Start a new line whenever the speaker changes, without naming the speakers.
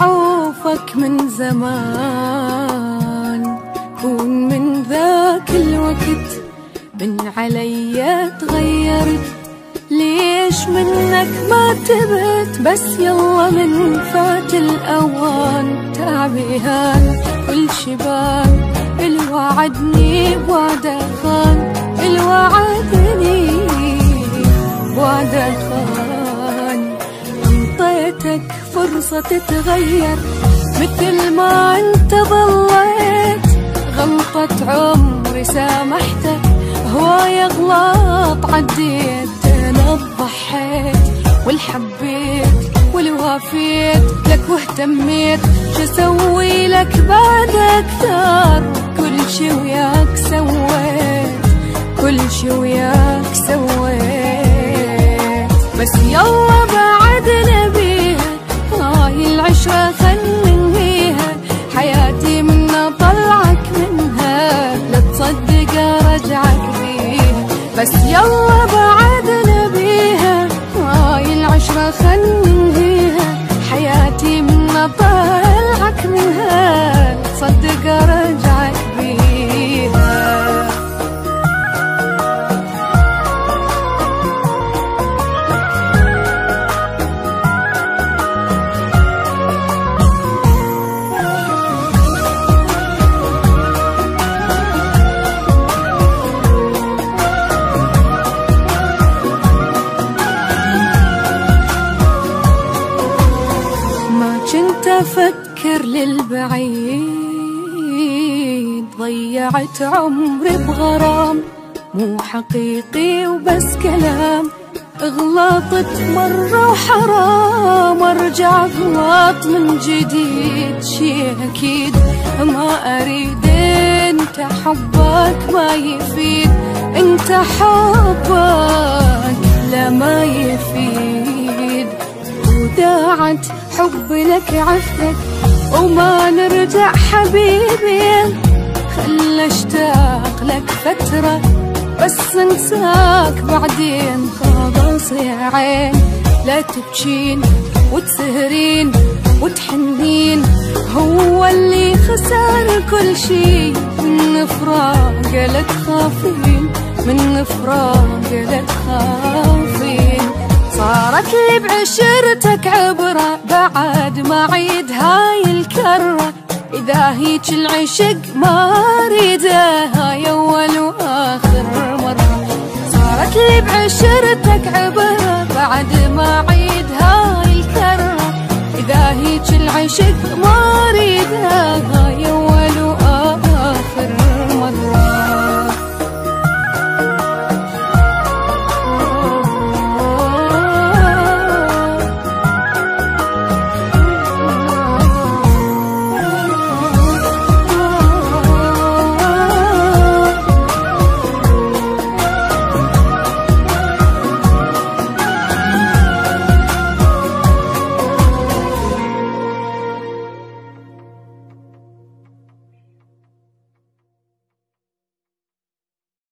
أعوفك من زمان، كون من ذاك الوقت من علي تغيرت. ليش منك ما تبت؟ بس يلا من فات الأوان. تعبي هان كل شبان، الوعدني بوعده خان، الوعدني بوعده خان. انطيتك فرصة تتغير مثل ما انت ظليت. غلطة عمري سامحتك، هواي غلط عديت. انا ضحيت والحبيت والوافيت لك واهتميت. شو اسوي لك بعد اكثر؟ كل شي وياك سويت، كل شي وياك سويت. بس يلا بعد نبيها، هاي العشرة خل ننهيها. حياتي منا طلعك منها، لا تصدق ارجعك فيها. بس يلا بعد نبيها، هاي العشرة خل ننهيها. حياتي منا طلعك منها، تصدق ارجعك بيها. كنت أفكر للبعيد، ضيعت عمري بغرام مو حقيقي وبس كلام. غلطت مرة وحرام أرجع أغلط من جديد. شي أكيد ما أريد، انت حبك ما يفيد، انت حبك لا ما يفيد. وداعت حب لك عفتك وما نرجع حبيبي. خل اشتاق لك فترة بس انساك بعدين. خلاص يا عين لا تبكين وتسهرين وتحنين. هو اللي خسر كل شي من فراق لا تخافين، من فراق لا تخافين. صارت لي بعشرتك عبرة بعد ما عيد هاي الكرة. إذا هيج العشق ما أريده، هاي أول وآخر مرة. صارت لي بعشرتك عبرة بعد ما عيد هاي الكرة. إذا هيج العشق ما أريده،